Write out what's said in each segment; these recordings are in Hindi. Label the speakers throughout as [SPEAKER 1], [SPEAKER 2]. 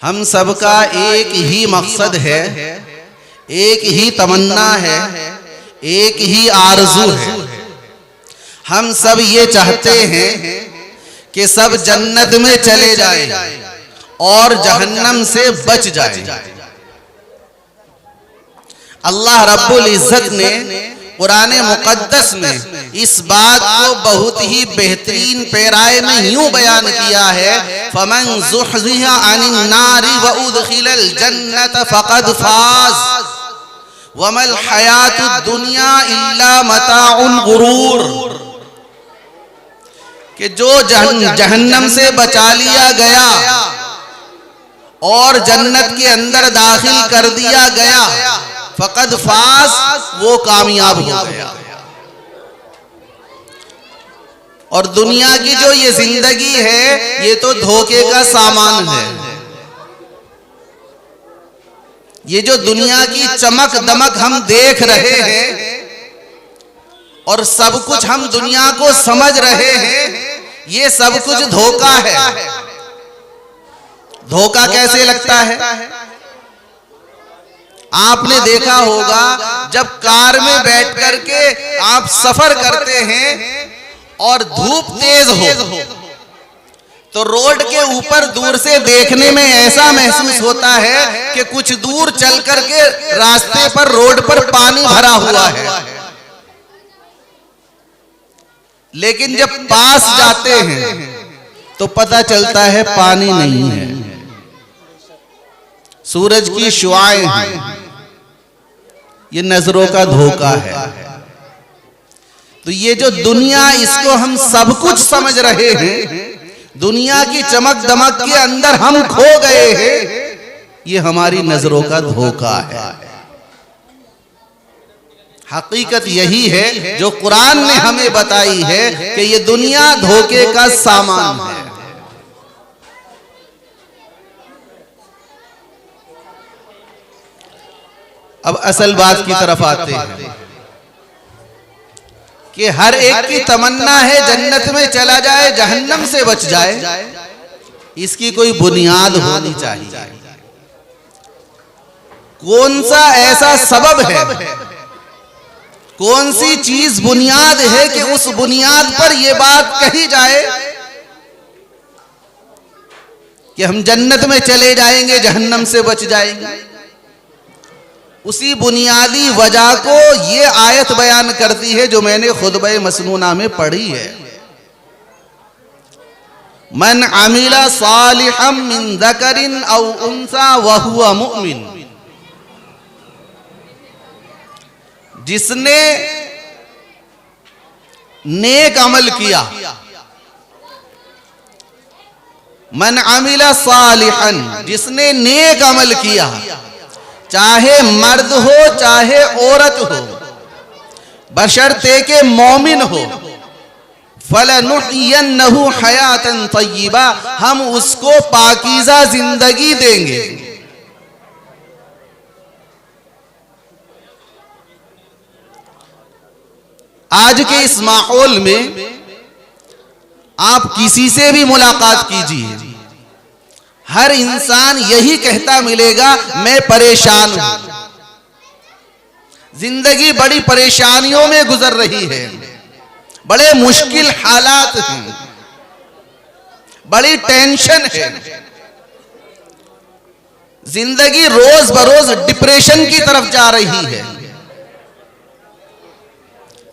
[SPEAKER 1] हम सबका एक ही मकसद है, एक ही तमन्ना है, एक ही आरज़ू है। हम सब ये चाहते हैं कि सब जन्नत में चले जाएं और जहन्नम से बच जाएं। अल्लाह रब्बुल इज़्ज़त ने कुरान मुक़द्दस में इस बात को बहुत ही बेहतरीन पैराए में यूं बयान किया है, फमन ज़ुहज़िहा अनिन नारी व उदखिलल जन्नत फ़क़द फ़ाज़ वमल हयातुद दुनिया इल्ला मताउल गुरूर। कि जो जहन्नम से बचा लिया गया और जन्नत के अंदर दाखिल कर दिया गया, फ़क़द फ़ाज़, वो कामयाब हो गया। और दुनिया की जो ये जिंदगी है, ये तो धोखे का सामान है। ये जो दुनिया की चमक दमक हम देख रहे हैं और सब कुछ हम दुनिया को समझ रहे हैं, ये सब कुछ धोखा है। धोखा कैसे लगता है? आपने देखा होगा जब कार में बैठ करके आप सफर करते हैं और धूप तेज हो तो रोड के ऊपर दूर से देखने में ऐसा महसूस होता है कि कुछ दूर चल करके रास्ते पर रोड पर पानी भरा हुआ है, लेकिन जब पास जाते हैं तो पता चलता है पानी नहीं है, सूरज की शुआएं हैं। ये नजरों का धोखा है। तो ये जो दुनिया, इसको हम सब कुछ समझ रहे हैं, दुनिया की चमक दमक के अंदर हम खो गए हैं, ये हमारी नजरों का धोखा है। हकीकत यही है जो कुरान ने हमें बताई है कि ये दुनिया धोखे का सामान है। अब असल बात की तरफ आते हैं कि हर एक की तमन्ना है जन्नत में चला जाए, जहन्नम से बच जाए। इसकी कोई बुनियाद होनी चाहिए। कौन सा ऐसा सबब है, कौन सी चीज बुनियाद है कि उस बुनियाद पर यह बात कही जाए कि हम जन्नत में चले जाएंगे, जहन्नम से बच जाएंगे। उसी बुनियादी वजह को ये आयत बयान करती है जो मैंने खुतबा मसनूना में पढ़ी है। मन अमिला सालिहम मिन ज़करिन औ उन्सा व हुवा मुमिन। जिसने नेक अमल किया, मन अमिला सालिहन, जिसने नेक अमल किया, चाहे मर्द हो चाहे औरत हो, बशर्ते के मोमिन हो, फलनुहयन्नहु हयातन तय्यिबा, हम उसको पाकीज़ा जिंदगी देंगे। आज के इस माहौल में आप किसी से भी मुलाकात कीजिए, हर इंसान यही कहता मिलेगा, मैं परेशान हूं, जिंदगी बड़ी परेशानियों में गुजर रही है, बड़े मुश्किल हालात हैं, बड़ी टेंशन है, जिंदगी रोज बरोज डिप्रेशन की तरफ जा रही है।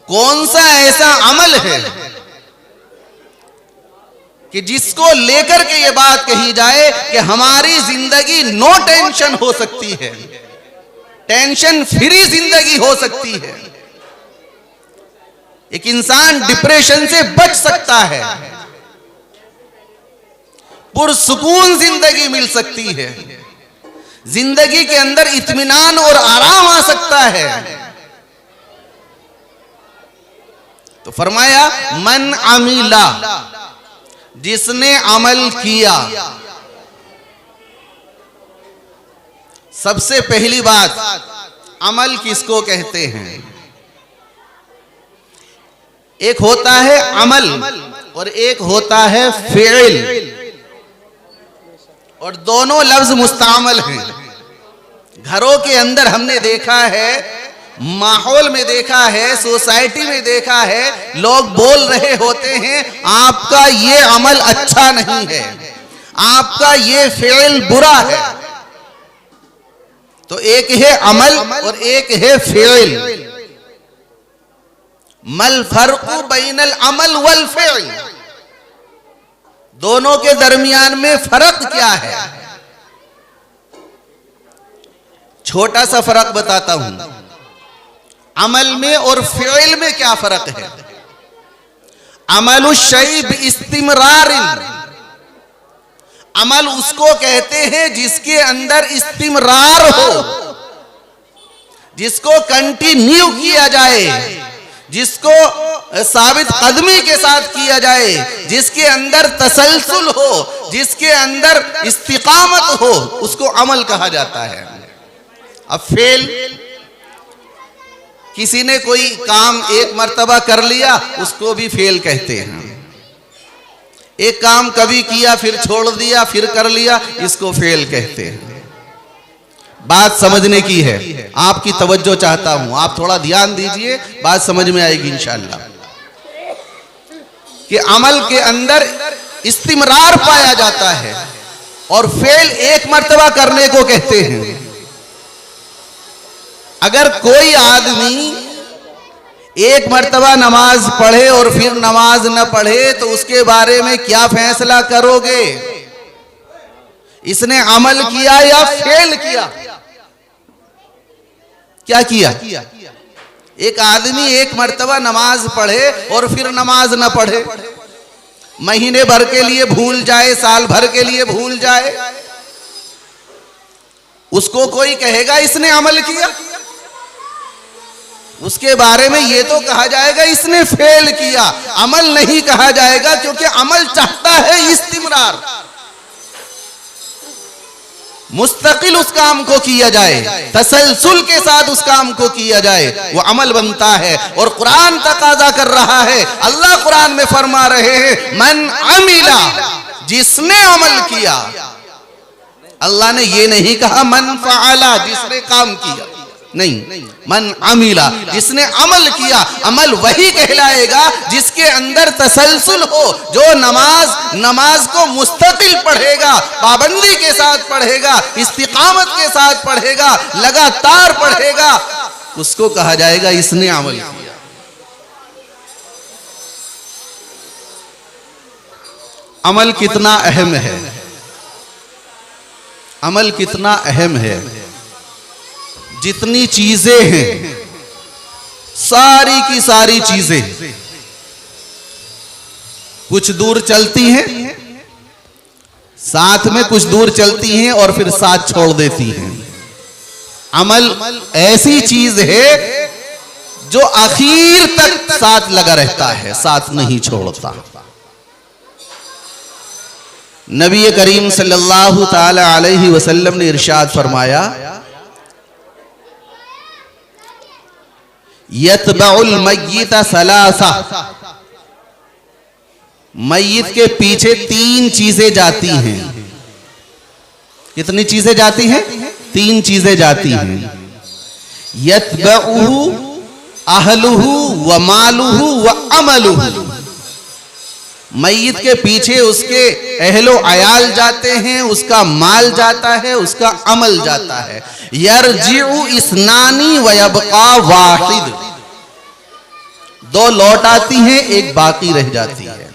[SPEAKER 1] कौन सा ऐसा अमल है कि जिसको लेकर के ये बात कही जाए कि हमारी जिंदगी नो टेंशन हो सकती है, टेंशन फ्री जिंदगी हो सकती है, एक इंसान डिप्रेशन से बच सकता है, पुरसुकून जिंदगी मिल सकती है, जिंदगी के अंदर इत्मीनान और आराम आ सकता है। तो फरमाया मन अमिला, जिसने अमल किया। सबसे पहली बात, अमल किसको कहते हैं? एक होता है अमल और एक होता है फ़िल। और दोनों लफ्ज मुस्तामल हैं। घरों के अंदर हमने देखा है, माहौल में देखा है, सोसाइटी में देखा है, लोग बोल रहे होते हैं आपका ये अमल अच्छा नहीं है, आपका ये फेल बुरा है। तो एक है अमल और एक है फेल। मल फर्कु बैनल अमल वल फेल, दोनों के दरमियान में फर्क क्या है? छोटा सा फर्क बताता हूं। अमल में और फेल में क्या फर्क है? अमलु शै बिइस्तिमरारिन, अमल उसको कहते हैं जिसके अंदर इस्तिमरार हो, जिसको कंटिन्यू किया जाए, जिसको साबित कदमी के साथ किया जाए, जिसके अंदर तसलसल हो, जिसके अंदर इस्तिकामत हो, उसको अमल कहा जाता है। अब फेल, किसी ने कोई काम एक मर्तबा कर लिया, उसको भी फेल कहते हैं। एक काम कभी किया फिर छोड़ दिया फिर कर लिया, इसको फेल कहते हैं। बात समझने की है, आपकी तवज्जो चाहता हूं, आप थोड़ा ध्यान दीजिए, बात समझ में आएगी इंशाअल्लाह। कि अमल के अंदर इस्तिमरार पाया जाता है और फेल एक मर्तबा करने को कहते हैं। अगर कोई आदमी एक मर्तबा नमाज पढ़े और फिर नमाज न पढ़े तो उसके बारे में क्या फैसला करोगे? इसने अमल किया या फेल किया? क्या किया? एक आदमी एक मर्तबा नमाज पढ़े और फिर नमाज न पढ़े, महीने भर के लिए भूल जाए, साल भर के लिए भूल जाए, उसको कोई कहेगा इसने अमल किया? उसके बारे में ये तो कहा जाएगा इसने फेल किया, अमल नहीं कहा जाएगा, क्योंकि अमल चाहता है इस्तिमरार, मुस्तकिल उस काम को किया जाए, तसलसल के साथ उस काम को किया जाए, वो अमल बनता है। और कुरान तकाजा कर रहा है, अल्लाह कुरान में फरमा रहे हैं मन अमिला, जिसने अमल किया। अल्लाह ने ये नहीं कहा मन फ़अला, जिसने काम किया, नहीं, मन अमिला, जिसने अमल किया। अमल वही कहलाएगा जिसके अंदर तसलसल हो, जो नमाज को मुस्तकिल पढ़ेगा, पाबंदी के साथ पढ़ेगा, इस्तिकामत के साथ पढ़ेगा, लगातार पढ़ेगा, उसको कहा जाएगा इसने अमल किया। अमल कितना अहम है, अमल कितना अहम है। जितनी चीजें हैं, सारी की सारी चीजें कुछ दूर चलती हैं, साथ में कुछ दूर चलती हैं और फिर साथ छोड़ देती हैं। अमल ऐसी चीज है जो आखिर तक साथ लगा रहता है, साथ नहीं छोड़ता। नबी करीम सल्लल्लाहु ताला अलैहि वसल्लम ने इरशाद फरमाया, यतबउल मय्यित सलासा, मय्यित के पीछे तीन चीजें जाती हैं। कितनी चीजें जाती हैं? तीन चीजें जाती हैं। यतबउहु अहलुहु व मालुहु व अमलुहु, मय्यित के पीछे उसके अहलो अयाल जाते हैं, उसका माल जाता है, उसका अमल जाता है। यरजिउ इस्नानी व यबका वाहिद, दो लौट आती हैं, एक बाकी रह जाती है।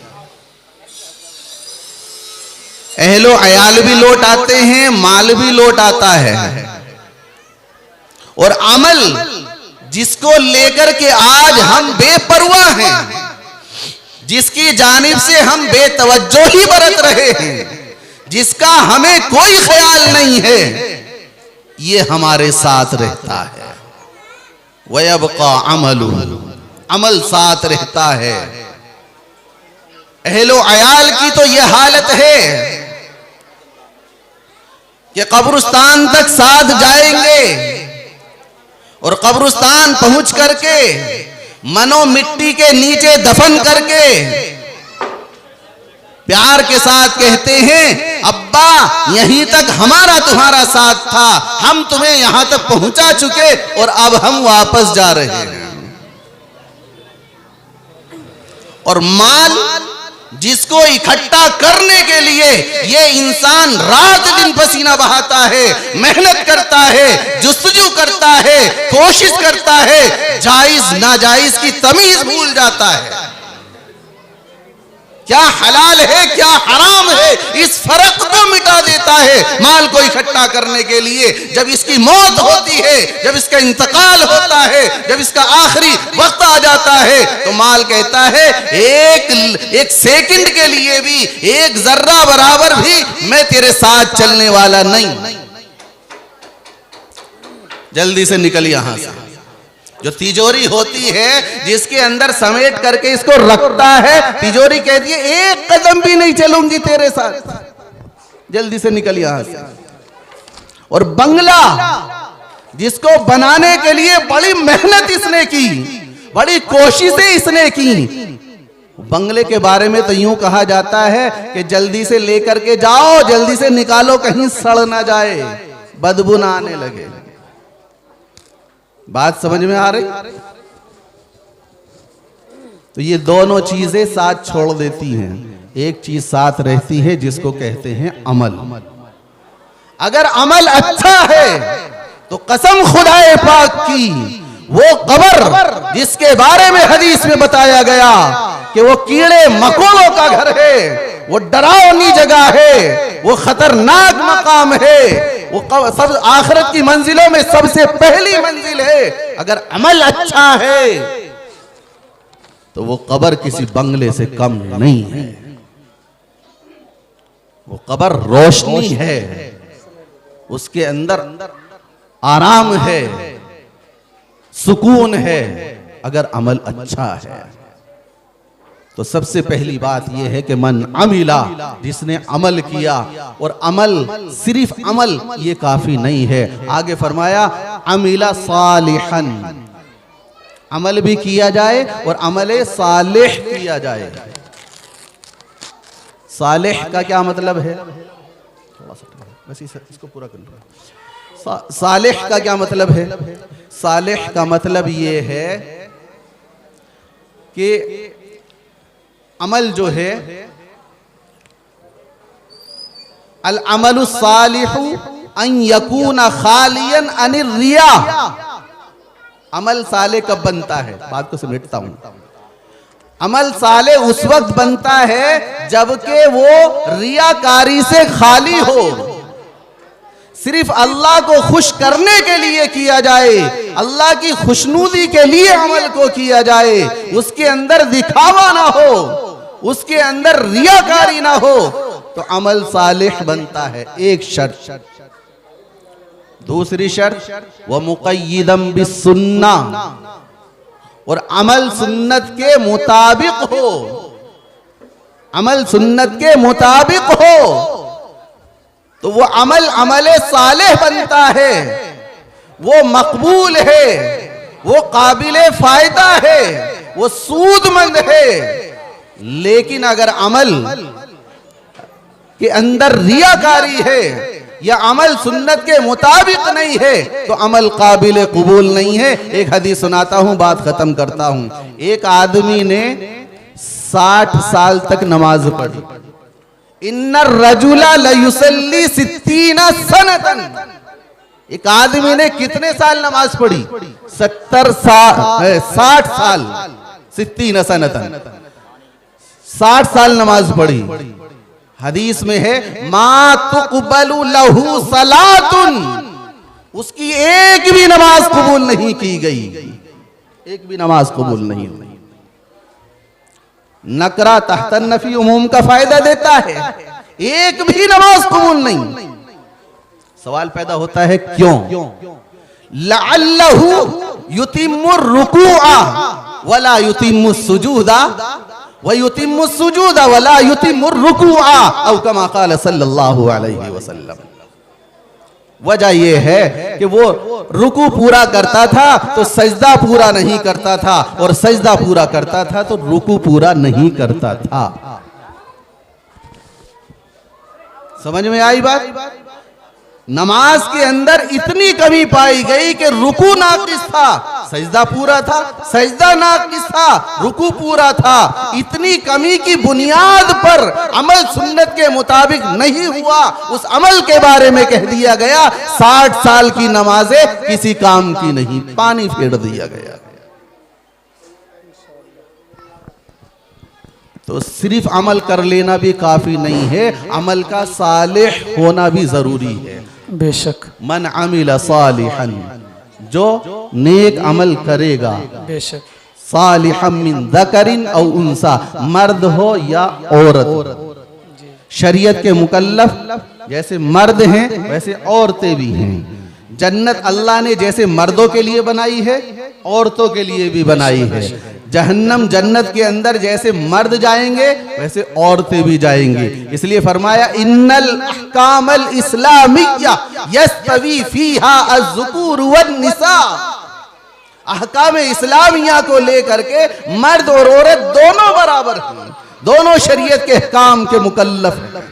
[SPEAKER 1] अहलो अयाल भी लौट आते हैं, माल भी लौट आता है, और अमल जिसको लेकर के आज हम बेपरवाह हैं, जिसकी जानिब से हम बेतवज्जो ही बरत रहे हैं, जिसका हमें कोई ख्याल नहीं है, ये हमारे साथ रहता है। वयबका अमलुहु, अमल साथ रहता है। अहलो अयाल की तो यह हालत है कि कब्रिस्तान तक साथ जाएंगे और कब्रिस्तान पहुंच करके मनो मिट्टी के नीचे दफन करके प्यार के साथ कहते हैं अब्बा यहीं तक हमारा तुम्हारा साथ था, हम तुम्हें यहां तक पहुंचा चुके और अब हम वापस जा रहे हैं। और माल जिसको इकट्ठा करने के लिए ये इंसान रात दिन पसीना बहाता है, मेहनत करता है, जुस्तजू करता है, कोशिश करता है, जायज नाजायज की तमीज भूल जाता है, क्या हलाल है क्या हराम है इस फर्क को मिटा देता है माल को इकट्ठा करने के लिए। जब इसकी मौत होती है, जब इसका इंतकाल होता है, जब इसका आखिरी वक्त आ जाता है, तो माल कहता है एक सेकंड के लिए भी, एक जर्रा बराबर भी मैं तेरे साथ चलने वाला नहीं, जल्दी से निकल यहां से। जो तिजोरी होती है जिसके अंदर समेट करके इसको रखता है, तिजोरी कहती है एक कदम भी नहीं चलूंगी तेरे साथ, जल्दी से निकल यहां से। और बंगला जिसको बनाने के लिए बड़ी मेहनत इसने की, बड़ी कोशिशें इसने की, बंगले के बारे में तो यूं कहा जाता है कि जल्दी से लेकर के जाओ, जल्दी से निकालो, कहीं सड़ ना जाए, बदबू ना आने लगे। बात समझ में आ रही? तो ये दोनों चीजें साथ छोड़ देती हैं, एक चीज साथ रहती है जिसको कहते हैं अमल। अगर अमल अच्छा है तो कसम खुदाए पाक की, वो कब्र जिसके बारे में हदीस में बताया गया कि वो कीड़े मकोड़ों का घर है, वो डरावनी जगह है, वो खतरनाक मकाम है, वो सब आखिरत की मंजिलों में सबसे पहली मंजिल है। अगर अमल अच्छा है तो वो कब्र किसी बंगले से कम नहीं है, वो कब्र रोशनी है, उसके अंदर आराम है, सुकून है, अगर अमल अच्छा है। तो सबसे पहली बात यह है कि मन अमिला, जिसने अमल किया, और अमल सिर्फ अमल ये काफी नहीं है, आगे फरमाया अमिला सालिहन, अमल भी किया जाए और अमल सालिह किया जाए। सालिह का क्या मतलब है? बस इसको पूरा कर लो। सालिह का क्या मतलब है? सालिह का मतलब ये है कि अमल जो है, अल अमलु सालिहु अन यकूना खालियन अनिर रिया। अमल साले कब बनता है? बात को समेटता हूं। अमल साले उस वक्त बनता है जबकि वो रियाकारी से खाली हो, सिर्फ अल्लाह को खुश करने के लिए किया जाए, अल्लाह की खुशनुदी के लिए अमल को किया जाए, उसके अंदर दिखावा ना हो, उसके अंदर रियाकारी ना हो, तो अमल सालिह बनता है। एक शर्त। दूसरी शर्त व मुक़य्यदम बिस्सुन्ना, और अमल सुन्नत के मुताबिक हो, अमल सुन्नत के मुताबिक हो तो वो अमल अमल सालेह बनता है, वो मकबूल है, वो काबिले फायदा है, वो सूदमंद है। लेकिन अगर अमल के अंदर रियाकारी है या अमल सुन्नत के मुताबिक नहीं है तो अमल काबिल कबूल नहीं है। एक हदीस सुनाता हूं, बात खत्म करता हूं। एक आदमी ने 60 साल तक नमाज पढ़ी। इन्नर रजुला लयुसल्ली 60 सनतन, एक आदमी ने कितने साल नमाज पढ़ी? 60 साल, 60 सनतन, 60 साल नमाज पढ़ी। हदीस में है मा तुक़बलु लहू सलातुन, उसकी एक भी नमाज कबूल नहीं की गई, एक भी नमाज कबूल नहीं हुई। नकरा तहतन नफी उमूम का फायदा देता है, एक भी नमाज कबूल नहीं। सवाल पैदा होता है क्यों? लअल्लहु युतिम्मु रुकुआ वला युतिम्मु सुजूदा व युतिम्मु सुजूदा वला युतिम्मु रुकुआ औ कमा क़ाल सल्लल्लाहु अलैहि वसल्लम। वजह यह है कि वो रुकू पूरा करता था तो सजदा पूरा नहीं करता था, और सजदा पूरा करता था तो रुकू पूरा नहीं करता था। समझ में आई बात? नमाज के अंदर इतनी कमी पाई गई कि रुकू नाकिस था, सजदा पूरा था, सजदा नाकिस था, रुकू पूरा था। इतनी कमी की बुनियाद पर अमल सुन्नत के मुताबिक नहीं हुआ, उस अमल के बारे में कह दिया गया 60 साल की नमाजें किसी काम की नहीं, पानी फेर दिया गया। तो सिर्फ अमल कर लेना भी काफी नहीं है, अमल का सालिह होना भी जरूरी है।
[SPEAKER 2] बेशक।
[SPEAKER 1] मन अमिल सालिहन, जो नेक अमल करेगा,
[SPEAKER 2] बेशक,
[SPEAKER 1] सालिहम मिन ज़करिन औ उनसा, मर्द हो या औरत। शरीयत के मुकल्लफ जैसे मर्द हैं वैसे औरतें भी हैं। जन्नत अल्लाह ने जैसे मर्दों के लिए बनाई है औरतों के लिए भी बनाई है। जहन्नम जन्नत के अंदर जैसे मर्द जाएंगे वैसे औरतें भी जाएंगी। इसलिए फरमाया इन्नल अहकामल इस्लामिया यस्तवी फीहा अज़्ज़ुकूर वन्निसा। अहकाम इस्लामिया को लेकर के मर्द और औरत दोनों बराबर हैं, दोनों शरीयत के अहकाम के मुकल्लफ हैं।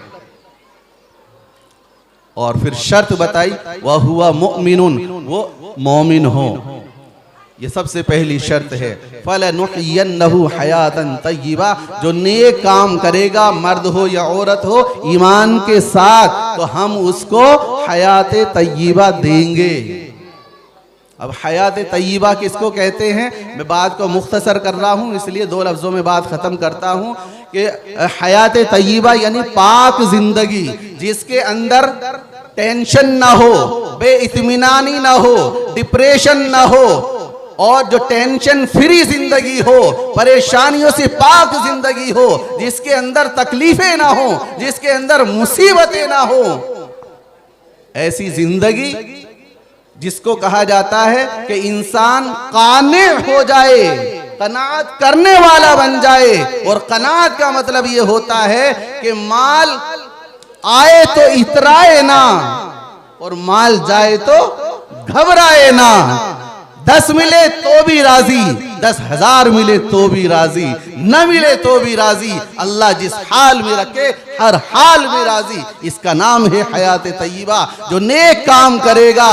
[SPEAKER 1] और फिर शर्त बताई वह हुआ मुमिनुन, वो मोमिन हो, ये सबसे पहली शर्त है। फलनुहयन्नहु हयातन तय्यिबा, जो नेक काम करेगा मर्द हो या औरत हो ईमान के साथ, तो हम उसको हयात तय्यिबा देंगे। अब हयात तय्यिबा किसको कहते हैं, मैं बात को मुख्तसर कर रहा हूँ इसलिए 2 लफ्जों में बात खत्म करता हूँ कि हयात तय्यिबा यानी पाक जिंदगी, जिसके अंदर टेंशन ना हो, बेइत्मीनानी ना हो, डिप्रेशन ना हो, और जो टेंशन फ्री जिंदगी हो, परेशानियों से पाक जिंदगी हो, जिसके अंदर तकलीफें ना हो, जिसके अंदर मुसीबतें ना हो, ऐसी जिंदगी जिसको कहा जाता है कि इंसान काने हो जाए, कनात करने वाला बन जाए। और कनात का मतलब ये होता है कि माल आए तो इतराए ना और माल जाए तो घबराए ना। 10 मिले तो भी राजी, 10,000 मिले तो भी राजी, न मिले तो भी राजी। अल्लाह जिस हाल में रखे हर हाल में राजी। इसका नाम है हयात तय्यिबा। जो नेक काम करेगा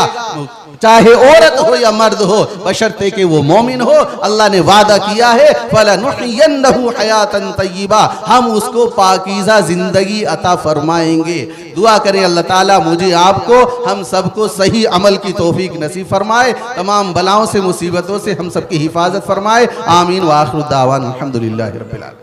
[SPEAKER 1] चाहे औरत हो या मर्द हो, बशर्ते कि वो मोमिन हो, अल्लाह ने वादा किया है फलनुहयन्नहु हयातन तय्यिबा, हम उसको पाकीज़ा जिंदगी अता फरमाएंगे। दुआ करें अल्लाह ताला मुझे आपको हम सबको सही अमल की तौफीक नसीब फरमाए, तमाम बलाओं से मुसीबतों से हम सबकी हिफाजत फरमाए। आमीन व आखिर दावाना अल्हम्दुलिल्लाहि रब्बिल आलमीन।